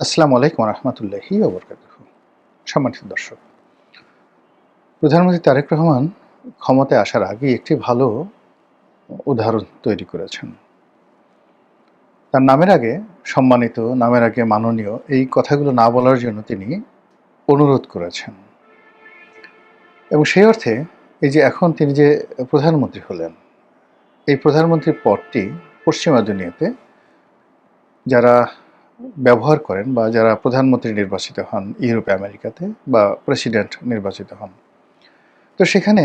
আসসালামু আলাইকুম রহমতুল্লাহি ওবরকাতুহু। সম্মানিত দর্শক, প্রধানমন্ত্রী তারেক রহমান ক্ষমতায় আসার আগে একটি ভালো উদাহরণ তৈরি করেছেন। তার নামের আগে সম্মানিত, নামের আগে মাননীয় এই কথাগুলো না বলার জন্য তিনি অনুরোধ করেছেন। এবং সেই অর্থে এই যে এখন তিনি যে প্রধানমন্ত্রী হলেন, এই প্রধানমন্ত্রীর পদটি পশ্চিমা দুনিয়াতে যারা ব্যবহার করেন বা যারা প্রধানমন্ত্রী নির্বাচিত হন ইউরোপে, আমেরিকাতে বা প্রেসিডেন্ট নির্বাচিত হন, তো সেখানে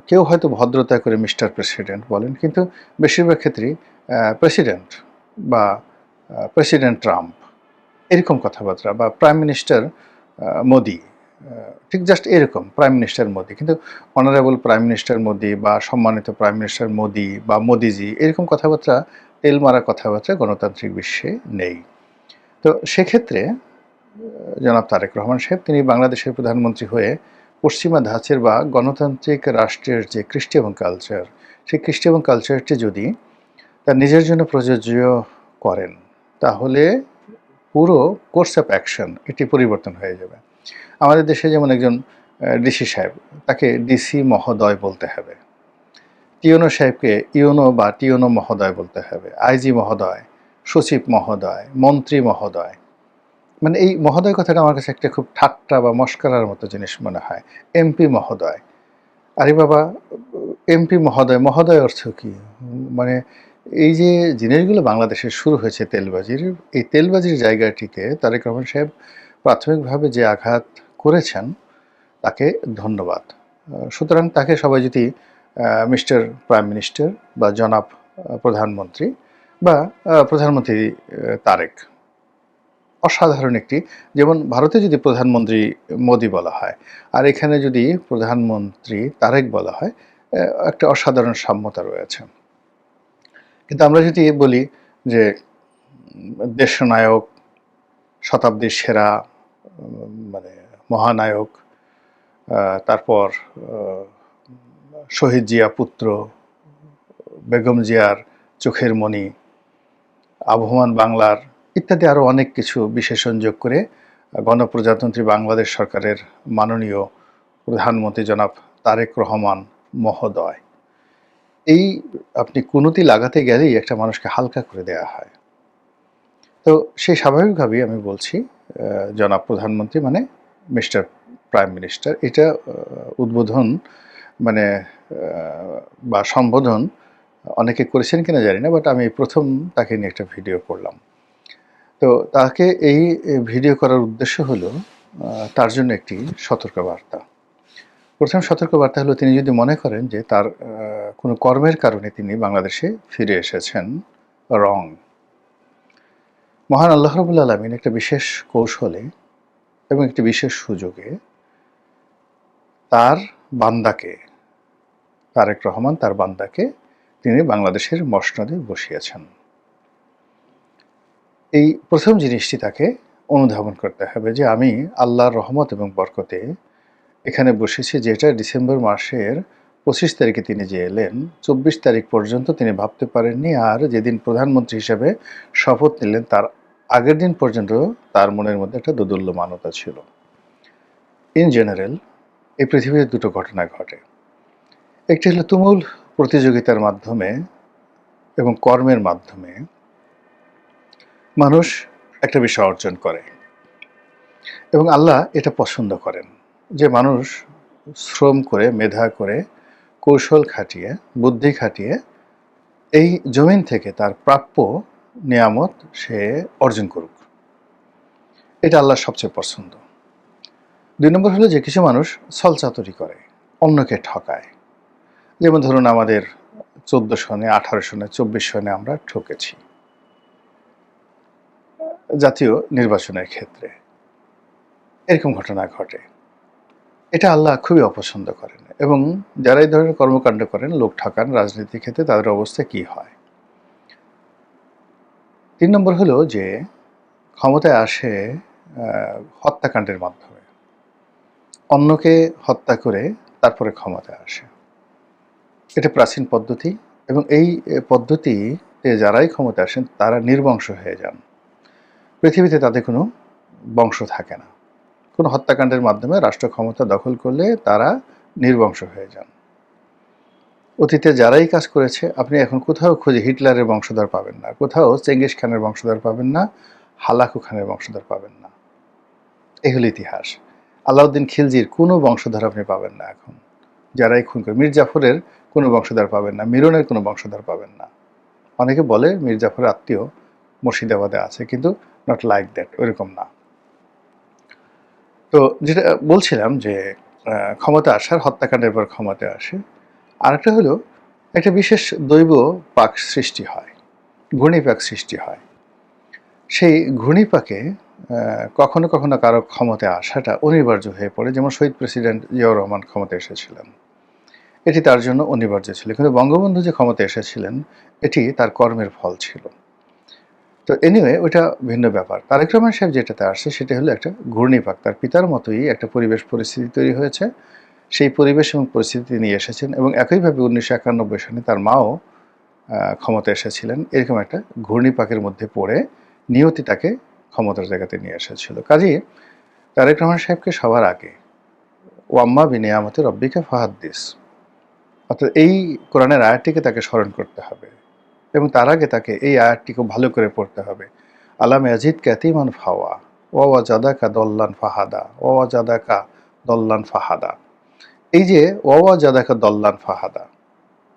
কেউ হয়তো ভদ্রতা করে মিস্টার প্রেসিডেন্ট বলেন, কিন্তু বেশিরভাগ ক্ষেত্রেই প্রেসিডেন্ট বা প্রেসিডেন্ট ট্রাম্প এরকম কথাবার্তা, বা প্রাইম মিনিস্টার মোদি, ঠিক জাস্ট এরকম প্রাইম মিনিস্টার মোদি। কিন্তু অনারেবল প্রাইম মিনিস্টার মোদি বা সম্মানিত প্রাইম মিনিস্টার মোদি বা মোদিজি এরকম কথাবার্তা, তেল মারা কথাবার্তা গণতান্ত্রিক বিশ্বে নেই। তো সেক্ষেত্রে জনাব তারেক রহমান সাহেব তিনি বাংলাদেশের প্রধানমন্ত্রী হয়ে পশ্চিমা ধাঁচের বা গণতান্ত্রিক রাষ্ট্রের যে কৃষ্টি এবং কালচার, সেই কৃষ্টি এবং কালচারটি যদি তার নিজের জন্য প্রযোজ্য করেন, তাহলে পুরো কোর্স অফ অ্যাকশন এটি পরিবর্তন হয়ে যাবে। আমাদের দেশে যেমন একজন ডিসি সাহেব, তাকে ডিসি মহোদয় বলতে হবে। টিওনো সাহেবকে ইউনো বা টিওনো মহোদয় বলতে হবে। আইজি মহোদয়, সচিব মহোদয়, মন্ত্রী মহোদয়। মানে এই মহোদয় কথাটা আমার কাছে একটা খুব ঠাট্টা বা মস্করার মতো জিনিস মনে হয়। এমপি মহোদয়, আরে বাবা, এমপি মহোদয়, মহোদয় অর্থ কী? মানে এই যে জিনিসগুলো বাংলাদেশে শুরু হয়েছে তেলবাজির, এই তেলবাজির জায়গাটিতে তারেক রহমান সাহেব প্রাথমিকভাবে যে আঘাত করেছেন, তাকে ধন্যবাদ। সুতরাং তাকে সবাই যদি মিস্টার প্রাইম মিনিস্টার বা জনাব প্রধানমন্ত্রী বা প্রধানমন্ত্রী তারেক, অসাধারণ একটি, যেমন ভারতে যদি প্রধানমন্ত্রী মোদি বলা হয় আর এখানে যদি প্রধানমন্ত্রী তারেক বলা হয়, একটা অসাধারণ সাম্যতা রয়েছে। কিন্তু আমরা যদি বলি যে দেশনায়ক, শতাব্দীর সেরা, মানে মহানায়ক, তারপর শহীদ জিয়া পুত্র, বেগম জিয়ার চোখের মণি, আবহমান বাংলার ইত্যাদি আরও অনেক কিছু বিশেষণ যোগ করে গণপ্রজাতন্ত্রী বাংলাদেশ সরকারের মাননীয় প্রধানমন্ত্রী জনাব তারেক রহমান মহোদয়, এই আপনি কুনুতি লাগাতে গেলেই একটা মানুষকে হালকা করে দেয়া হয়। তো সেই স্বাভাবিকভাবেই আমি বলছি জনাব প্রধানমন্ত্রী মানে মিস্টার প্রাইম মিনিস্টার। এটা উদ্বোধন মানে বা সম্বোধন অনেকে করেছেন কিনা জানি না, বাট আমি প্রথম তাকে নিয়ে একটা ভিডিও করলাম। তো তাকে এই ভিডিও করার উদ্দেশ্য হলো তার জন্য একটি সতর্কবার্তা। প্রথম সতর্কবার্তা হলো, তিনি যদি মনে করেন যে তার কোনো কর্মের কারণে তিনি বাংলাদেশে ফিরে এসেছেন, রং। মহান আল্লাহ রাব্বুল আলামিন একটা বিশেষ কৌশলে এবং একটি বিশেষ সুযোগে তার বান্দাকে, তারেক রহমান তার বান্দাকে তিনি বাংলাদেশের মসনদে বসিয়েছেন। এই প্রথম জিনিসটি তাকে অনুধাবন করতে হবে যে আমি আল্লাহর রহমত এবং বরকতে এখানে বসেছি, যেটা ডিসেম্বর মাসের 25 তারিখে তিনি যে এলেন, 24 তারিখ পর্যন্ত তিনি ভাবতে পারেননি। আর যেদিন প্রধানমন্ত্রী হিসেবে শপথ নিলেন তার আগের দিন পর্যন্ত তার মনের মধ্যে একটা দোদুল্যমানতা ছিল। ইন জেনারেল এই পৃথিবীতে দুটো ঘটনা ঘটে। একটি হলো তুমুল প্রতিযোগিতার মাধ্যমে এবং কর্মের মাধ্যমে মানুষ একটা বিষয় অর্জন করে, এবং আল্লাহ এটা পছন্দ করেন যে মানুষ শ্রম করে, মেধা করে, কৌশল খাটিয়ে, বুদ্ধি খাটিয়ে এই জমিন থেকে তার প্রাপ্য নিয়ামত সে অর্জন করুক। এটা আল্লাহর সবচেয়ে পছন্দ। 2 নম্বর হলো যে কিছু মানুষ ছলচাতুরি করে, অন্যকে ঠকায়। যেমন ধরুন আমাদের 14 সনে, 18 সনে, 24 সনে আমরা ঠকেছি জাতীয় নির্বাচনের ক্ষেত্রে। এরকম ঘটনা ঘটে। এটা আল্লাহ খুবই অপছন্দ করেন, এবং যারা এই ধরনের কর্মকাণ্ড করেন, লোক ঠকান রাজনীতির ক্ষেত্রে, তাদের অবস্থা কি হয়। 3 নম্বর হলো যে ক্ষমতায় আসে হত্যাকাণ্ডের মাধ্যমে, অন্যকে হত্যা করে তারপরে ক্ষমতায় আসে। এটা প্রাচীন পদ্ধতি, এবং এই পদ্ধতিতে যারাই ক্ষমতায় আসেন তারা নির্বংশ হয়ে যান। পৃথিবীতে তাদের কোনো বংশ থাকে না। কোনো হত্যাকাণ্ডের মাধ্যমে রাষ্ট্র ক্ষমতা দখল করলে তারা নির্বংশ হয়ে যান। অতীতে যারাই কাজ করেছে আপনি এখন কোথাও খুঁজে হিটলারের বংশধর পাবেন না, কোথাও চেঙ্গিস খানের বংশধর পাবেন না, হালাকু খানের বংশধর পাবেন না। এই হলো ইতিহাস। আলাউদ্দিন খিলজির কোনো বংশধর আপনি পাবেন না এখন। যারাই খুন করে, মীর জাফরের কোনো বংশধর পাবেন না, মিরনের কোনো বংশধর পাবেন না। অনেকে বলে মীর জাফরের আত্মীয় মুর্শিদাবাদে আছে, কিন্তু নট লাইক দ্যাট, ওইরকম না। তো যেটা বলছিলাম যে ক্ষমতা আসার, হত্যাকাণ্ডের পর ক্ষমতা আসে। আরেকটা হলো একটা বিশেষ দৈব পাক সৃষ্টি হয়, ঘূর্ণিপাক সৃষ্টি হয়। সেই ঘূর্ণিপাকে কখনো কখনো কারো ক্ষমতায় আসাটা অনিবার্য হয়ে পড়ে। যেমন শহীদ প্রেসিডেন্ট জিয়াউর রহমান ক্ষমতায় এসেছিলেন, এটি তার জন্য অনিবার্য ছিল। কিন্তু বঙ্গবন্ধু যে ক্ষমতায় এসেছিলেন এটি তার কর্মের ফল ছিল। তো এনিওয়ে ওইটা ভিন্ন ব্যাপার। তারেক রহমান সাহেব যেটাতে আসছে সেটা হলো একটা ঘূর্ণিপাক। তার পিতার মতোই একটা পরিবেশ পরিস্থিতি তৈরি হয়েছে, সেই পরিবেশ এবং পরিস্থিতি নিয়ে এসেছেন। এবং একইভাবে 1991 সালে তার মাও ক্ষমতায় এসেছিলেন। এরকম একটা ঘূর্ণিপাকের মধ্যে পড়ে নিয়তি তাকে ক্ষমতার জায়গাতে নিয়ে এসেছিল। কাজেই তারেক রহমান সাহেবকে সবার আগে ওয়াম্মা বিনিয়ামতে রব্বিকা ফাহাদ্দিস, অর্থাৎ এই কোরআনের আয়াতটিকে তাকে স্মরণ করতে হবে এবং তার আগে তাকে এই আয়াতটিকে ভালো করে পড়তে হবে। আলাম ইয়াজিদ ক্যাতিমান ফাওয়া ওয়া জাদাকা দল্লান ফাহাদা ওয়া জাদাকা দল্লান ফাহাদা। এই যে ওয়া জাদাকা দল্লান ফাহাদা,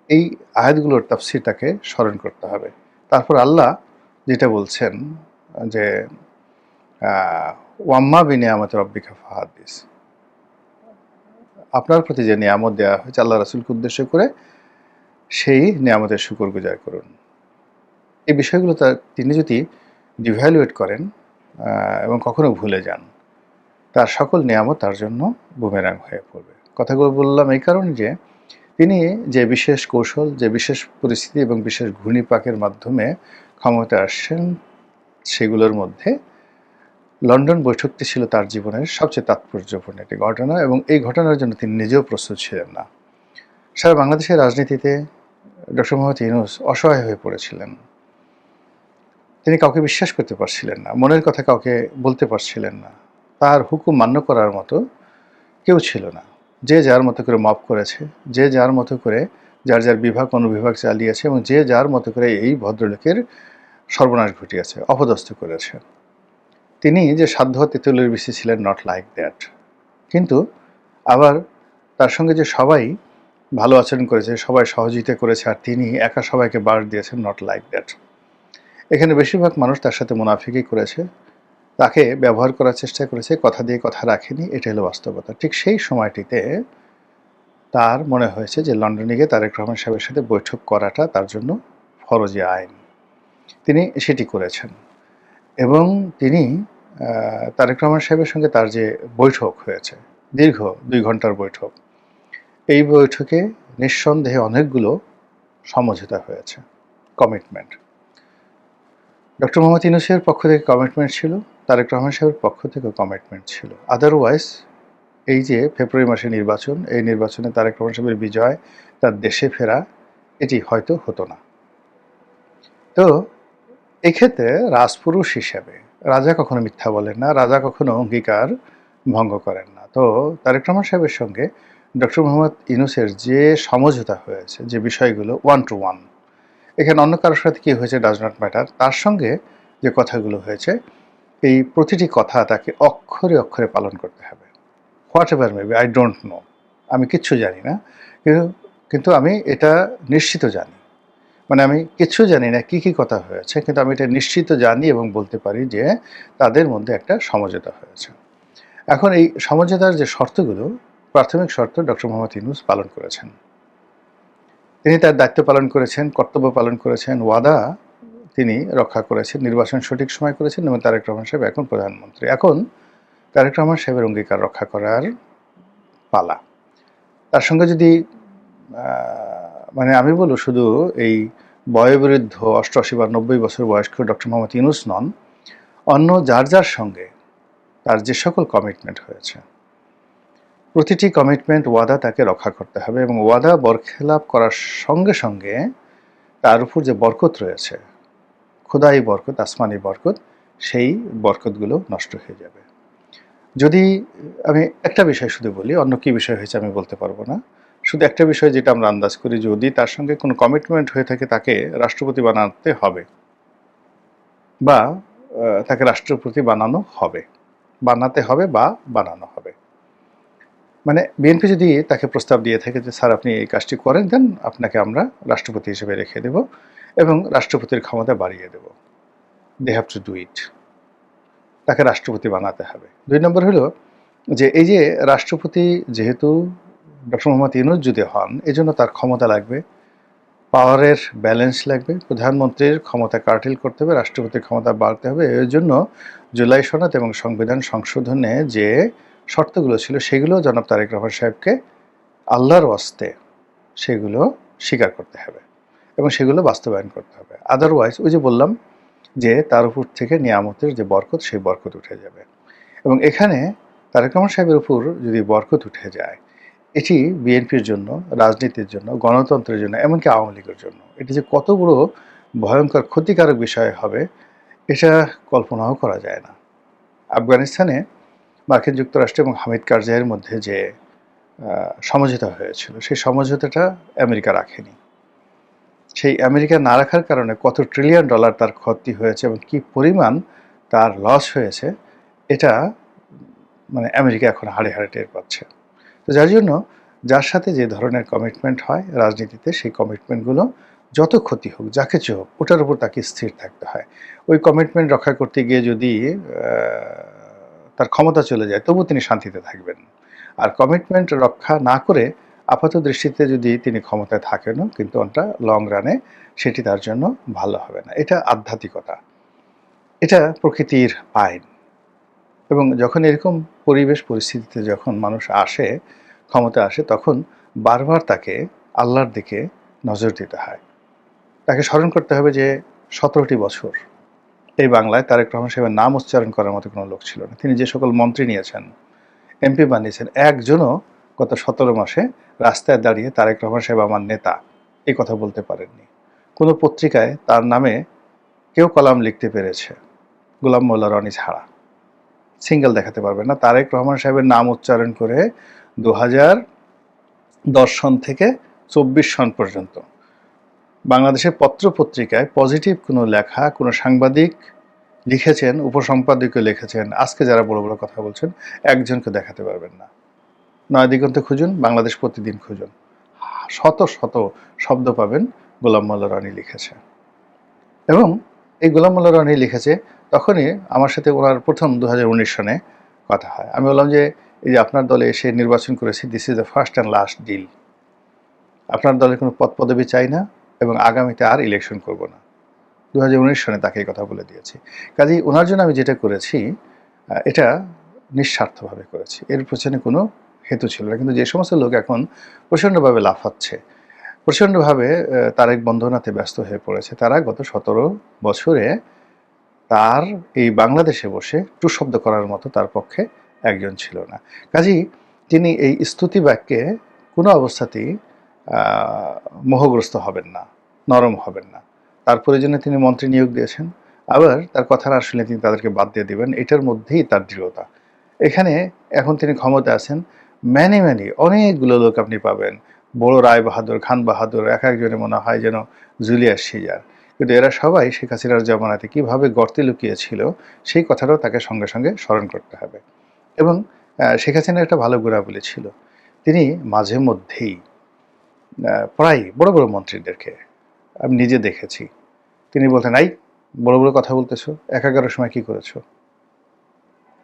এই আয়াতগুলোর তাফসীর তাকে স্মরণ করতে হবে। তারপর আল্লাহ যেটা বলছেন যে ওয়াম্মা বিনিয়ামতে রব্বিকা ফাহাদ্দিস, আপনার প্রতি যে নিয়ামত দেওয়া হয়েছে আল্লাহ রাসূলকে উদ্দেশ্য করে, সেই নিয়ামতের শুকরগুজার করুন। এই বিষয়গুলো তিনি যদি ডিভ্যালুয়েট করেন এবং কখনো ভুলে যান, তার সকল নিয়ামত তার জন্য বুমেরাং হয়ে পড়বে। কথাগুলো বললাম এই কারণে যে তিনি যে বিশেষ কৌশল, যে বিশেষ পরিস্থিতি এবং বিশেষ ঘূর্ণিপাকের মাধ্যমে ক্ষমতায় আসছেন, সেগুলোর মধ্যে লন্ডন বৈঠকটি ছিল তার জীবনের সবচেয়ে তাৎপর্যপূর্ণ একটি ঘটনা এবং এই ঘটনার জন্য তিনি নিজেও প্রস্তুত ছিলেন না। সারা বাংলাদেশের রাজনীতিতে ডক্টর মোহাম্মদ ইউনূস অসহায় হয়ে পড়েছিলেন। তিনি কাউকে বিশ্বাস করতে পারছিলেন না, মনের কথা কাউকে বলতে পারছিলেন না। তার হুকুম মান্য করার মতো কেউ ছিল না। যে যার মতো করে মাপ করেছে, যে যার মতো করে যার যার বিভাগ অনুবিভাগ চালিয়েছে এবং যে যার মতো করে এই ভদ্রলোকের সর্বনাশ ঘটিয়েছে, অপদস্থ করেছে। তিনি যে সাধ্য তেঁতুলের বিশি ছিলেন, নট লাইক দ্যাট। কিন্তু আবার তার সঙ্গে যে সবাই ভালো আচরণ করেছে, সবাই সহযোগিতা করেছে, আর তিনি একা সবাইকে বাস দিয়েছেন, নট লাইক দ্যাট। এখানে বেশিরভাগ মানুষ তার সাথে মুনাফিকই করেছে, তাকে ব্যবহার করার চেষ্টা করেছে, কথা দিয়ে কথা রাখেনি। এটা হলো বাস্তবতা। ঠিক সেই সময়টিতে তার মনে হয়েছে যে লন্ডনে গিয়ে তারেক রহমান সাহেবের সাথে বৈঠক করাটা তার জন্য ফরজি আইন। তিনি সেটি করেছেন এবং তিনি তারেক রহমান সাহেবের সঙ্গে তার যে বৈঠক হয়েছে, দীর্ঘ 2 ঘন্টার বৈঠক, এই বৈঠকে নিঃসন্দেহে অনেকগুলো সমঝোতা হয়েছে, কমিটমেন্ট। ডক্টর মোহাম্মদ ইউনূসের পক্ষ থেকে কমিটমেন্ট ছিল, তারেক রহমান সাহেবের পক্ষ থেকেও কমিটমেন্ট ছিল। আদারওয়াইজ এই যে ফেব্রুয়ারি মাসে নির্বাচন, এই নির্বাচনে তারেক রহমান সাহেবের বিজয়, তার দেশে ফেরা, এটি হয়তো হতো না। তো এক্ষেত্রে রাজপুরুষ হিসেবে রাজা কখনো মিথ্যা বলেন না, রাজা কখনো অঙ্গীকার ভঙ্গ করেন না। তো তারেক রহমান সাহেবের সঙ্গে ডক্টর মোহাম্মদ ইউনূসের যে সমঝোতা হয়েছে, যে বিষয়গুলো 1 to 1, এখানে অন্য কারোর সাথে কী হয়েছে ডাজ নট ম্যাটার, তার সঙ্গে যে কথাগুলো হয়েছে এই প্রতিটি কথা তাকে অক্ষরে অক্ষরে পালন করতে হবে। What ever maybe, I don't know, আমি কিচ্ছু জানি না, কিন্তু আমি এটা নিশ্চিত জানি, মানে আমি কিচ্ছু জানি না কী কী কথা হয়েছে, কিন্তু আমি এটা নিশ্চিত জানি এবং বলতে পারি যে তাদের মধ্যে একটা সমঝোতা হয়েছে। এখন এই সমঝোতার যে শর্তগুলো, প্রাথমিক শর্ত ডক্টর মোহাম্মদ ইউনূস পালন করেছেন। তিনি তার দায়িত্ব পালন করেছেন, কর্তব্য পালন করেছেন, ওয়াদা তিনি রক্ষা করেছেন, নির্বাচন সঠিক সময় করেছেন এবং তারেক রহমান সাহেব এখন প্রধানমন্ত্রী। এখন তারেক রহমান সাহেবের অঙ্গীকার রক্ষা করার পালা। তার সঙ্গে যদি মানে আমি বলব, শুধু এই বয়োবৃদ্ধ 88 বা 90 বছর বয়স্ক ডক্টর মোহাম্মদ ইউনূস নন, অন্য যার যার সঙ্গে তার যে সকল কমিটমেন্ট হয়েছে, প্রতিটি কমিটমেন্ট, ওয়াদা তাকে রক্ষা করতে হবে এবং ওয়াদা বরখেলাপ করার সঙ্গে সঙ্গে তার উপর যে বরকত রয়েছে, খোদাই বরকত, আসমানি বরকত, সেই বরকতগুলো নষ্ট হয়ে যাবে। যদি আমি একটা বিষয় শুধু বলি, অন্য কি বিষয় হয়েছে আমি বলতে পারবো না। শুধু একটা বিষয় যেটা আমরা আন্দাজ করি, যদি তার সঙ্গে কোনো কমিটমেন্ট হয়ে থাকে তাকে রাষ্ট্রপতি বানাতে হবে বা তাকে রাষ্ট্রপতি বানানো হবে, বানাতে হবে বা বানানো হবে। মানে বিএনপি যদি তাকে প্রস্তাব দিয়ে থাকে যে স্যার আপনি এই কাজটি করেন, দেন আপনাকে আমরা রাষ্ট্রপতি হিসেবে রেখে দেব এবং রাষ্ট্রপতির ক্ষমতা বাড়িয়ে দেব, they have to do it. তাকে রাষ্ট্রপতি বানাতে হবে। ২ নম্বর হলো যে এই যে রাষ্ট্রপতি যেহেতু ডক্টর মোহাম্মদ ইউনূস যদি হন, এজন্য তার ক্ষমতা লাগবে, পাওয়ারের ব্যালেন্স লাগবে, প্রধানমন্ত্রীর ক্ষমতা কার্টেল করতে হবে, রাষ্ট্রপতির ক্ষমতা বাড়তে হবে। এর জন্য জুলাই সনদ এবং সংবিধান সংশোধনে যে শর্তগুলো ছিল সেগুলো জনাব তারেক রহমান সাহেবকে আল্লাহর ওয়াস্তে সেগুলো স্বীকার করতে হবে এবং সেগুলো বাস্তবায়ন করতে হবে। আদারওয়াইজ ওই যে বললাম যে তার উপর থেকে নিয়ামতের যে বরকত, সেই বরকত উঠে যাবে। এবং এখানে তারেক রহমান সাহেবের উপর যদি বরকত উঠে যায়, এটি বিএনপির জন্য, রাজনীতির জন্য, গণতন্ত্রের জন্য, এমনকি আওয়ামী লীগের জন্য এটি যে কত বড় ভয়ঙ্কর ক্ষতিকারক বিষয় হবে, এটা কল্পনাও করা যায় না। আফগানিস্তানে মার্কিন যুক্তরাষ্ট্র এবং হামিদ কারজাইয়ের মধ্যে যে সমঝোতা হয়েছিল, সেই সমঝোতাটা আমেরিকা রাখেনি। সেই আমেরিকা না রাখার কারণে কত ট্রিলিয়ন ডলার তার ক্ষতি হয়েছে এবং কি পরিমাণ তার লস হয়েছে, এটা মানে আমেরিকা এখন হাড়ে হাড়ে টের পাচ্ছে। তো যার জন্য যার সাথে যে ধরনের কমিটমেন্ট হয় রাজনীতিতে, সেই কমিটমেন্টগুলো যত ক্ষতি হোক, যা কিছু হোক, ওটার উপর তাকে স্থির থাকতে হয়। ওই কমিটমেন্ট রক্ষা করতে গিয়ে যদি তার ক্ষমতা চলে যায়, তবু তিনি শান্তিতে থাকবেন। আর কমিটমেন্ট রক্ষা না করে আপাত দৃষ্টিতে যদি তিনি ক্ষমতায় থাকেনও, কিন্তু ওটা লং রানে সেটি তার জন্য ভালো হবে না। এটা আধ্যাত্মিকতা, এটা প্রকৃতির আইন। এবং যখন এরকম পরিবেশ পরিস্থিতিতে যখন মানুষ আসে, ক্ষমতা আসে, তখন বারবার তাকে আল্লাহর দিকে নজর দিতে হয়। তাকে স্মরণ করতে হবে যে ১৭টি বছর এই বাংলায় তারেক রহমান সাহেবের নাম উচ্চারণ করার মতো কোনো লোক ছিল না। তিনি যে সকল মন্ত্রী নিয়েছেন, এমপি বানিয়েছেন, একজনও গত ১৭ মাসে রাস্তায় দাঁড়িয়ে তারেক রহমান সাহেব আমার নেতা এই কথা বলতে পারেননি। কোনো পত্রিকায় তার নামে কেউ কলাম লিখতে পেরেছে গোলাম মোল্লা রনি ছাড়া, সিঙ্গেল দেখাতে পারবেন না। তারেক রহমান সাহেবের নাম উচ্চারণ করে ২০১০ সন থেকে ২৪ সন পর্যন্ত বাংলাদেশের পত্র পত্রিকায় পজিটিভ কোনো লেখা কোনো সাংবাদিক লিখেছেন, উপসম্পাদকীয় লিখেছেন, আজকে যারা বড় বড় কথা বলছেন, একজনকে দেখাতে পারবেন না। নয় দিগন্তে খুঁজুন, বাংলাদেশ প্রতিদিন খুঁজুন, শত শত শব্দ পাবেন গোলাম মোল্লা রনি লিখেছে। এবং এই গোলাম মোল্লা রনি লিখেছে, তখনই আমার সাথে ওনার প্রথম ২০১৯ সনে কথা হয়। আমি বললাম যে এই যে আপনার দলে এসে নির্বাচন করেছি, this is the first and last deal. আপনার দলের কোনো পদ পদবি চাই না এবং আগামীতে আর ইলেকশন করব না। ২০১৯ সনে তাকে এই কথা বলে দিয়েছি। কাজেই ওনার জন্য আমি যেটা করেছি, এটা নিঃস্বার্থভাবে করেছি, এর পেছনে কোনো হেতু ছিল না। কিন্তু যে সমস্ত লোক এখন প্রচণ্ডভাবে লাফাচ্ছে, প্রচণ্ডভাবে তারেক বন্দনাতে ব্যস্ত হয়ে পড়েছে, তারা গত ১৭ বছরে তার এই বাংলাদেশে বসে টু শব্দ করার মতো তার পক্ষে একজন ছিল না। কাজেই তিনি এই স্তুতি বাক্যে কোনো অবস্থাতেই মোহগ্রস্ত হবেন না, নরম হবেন না। তার প্রয়োজনে তিনি মন্ত্রী নিয়োগ দিয়েছেন, আবার তার কথা না শুনলে তিনি তাদেরকে বাদ দিয়ে দেবেন, এটার মধ্যেই তার দৃঢ়তা। এখানে এখন তিনি ক্ষমতায় আছেন, ম্যানি অনেকগুলো লোক আপনি পাবেন, বড় রায় বাহাদুর, খান বাহাদুর, এক একজনে মনে হয় যেন জুলিয়াস সিজার। কিন্তু এরা সবাই শেখ হাসিনার জমানাতে কীভাবে গর্তে লুকিয়েছিল, সেই কথাটাও তাকে সঙ্গে সঙ্গে স্মরণ করতে হবে। এবং শেখ হাসিনার একটা ভালো গুণাবলী ছিল, তিনি মাঝে মধ্যেই প্রায় বড় বড় মন্ত্রীদেরকে আমি নিজে দেখেছি, তিনি বলতেন, এই বড় বড় কথা বলতেছো, ১১ সময় কি করেছো?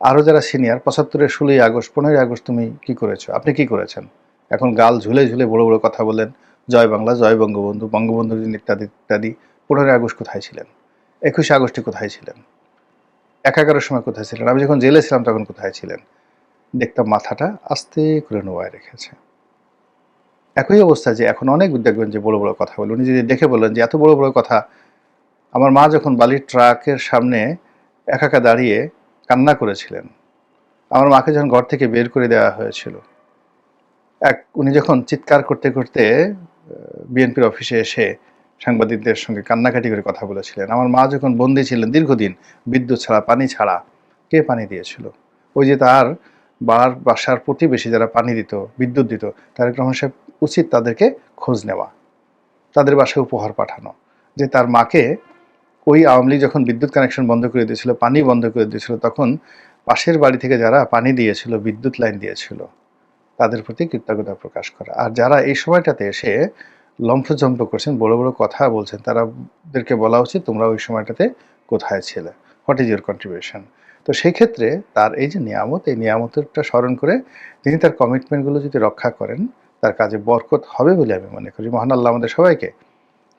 আরও যারা সিনিয়র, ৭৫-এর ১৬ই আগস্ট, ১৫ই আগস্ট তুমি কি করেছো, আপনি কি করেছেন? এখন গাল ঝুলে ঝুলে বড় বড় কথা বলেন, জয় বাংলা, জয় বঙ্গবন্ধু, বঙ্গবন্ধুর দিন ইত্যাদি ইত্যাদি। ১৫ই আগস্ট কোথায় ছিলেন? ২১শে আগস্টে কোথায় ছিলেন? ১-১১ সময় কোথায় ছিলেন? আমি যখন জেলে ছিলাম তখন কোথায় ছিলেন? দেখতাম মাথাটা আস্তে করে নোয়ায় রেখেছে। একই অবস্থা যে এখন অনেক দেখবেন যে বড় বড় কথা বলে, উনি যদি দেখে বললেন যে এত বড় বড় কথা, আমার মা যখন বালির ট্রাকের সামনে একা দাঁড়িয়ে কান্না করেছিলেন, আমার মাকে যখন ঘর থেকে বের করে দেওয়া হয়েছিল, উনি যখন চিৎকার করতে করতে বিএনপির অফিসে এসে সাংবাদিকদের সঙ্গে কান্নাকাটি করে কথা বলেছিলেন। আমার মা যখন বন্দী ছিলেন দীর্ঘদিন বিদ্যুৎ ছাড়া, পানি ছাড়া, কে পানি দিয়েছিল? ওই যে তার বাসার প্রতিবেশী যারা পানি দিত, বিদ্যুৎ দিত, তারেক রহমান সাহেব উচিত তাদেরকে খোঁজ নেওয়া, তাদের বাসায় উপহার পাঠানো, যে তার মাকে ওই আওয়ামী লীগ যখন বিদ্যুৎ কানেকশন বন্ধ করে দিয়েছিল, পানি বন্ধ করে দিয়েছিল, তখন পাশের বাড়ি থেকে যারা পানি দিয়েছিল, বিদ্যুৎ লাইন দিয়েছিল, তাদের প্রতি কৃতজ্ঞতা প্রকাশ করা। আর যারা এই সময়টাতে এসে লম্ফজম্প করছেন, বড় বড় কথা বলছেন, তাদেরকে বলা উচিত তোমরা ওই সময়টাতে কোথায় ছিলে, হোয়াট ইজ ইউর কন্ট্রিবিউশন। তো সেই ক্ষেত্রে তার এই যে নিয়ামত, এই নিয়ামতটা স্মরণ করে তিনি তার কমিটমেন্টগুলো যদি রক্ষা করেন, তার কাজে বরকত হবে বলে আমি মনে করি। মহান আল্লাহ আমাদের সবাইকে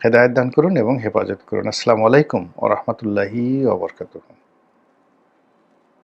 হেদায়েত দান করুন এবং হেফাজত করুন। আসসালামু আলাইকুম ওয়া রাহমাতুল্লাহি ওয়া বারাকাতুহু।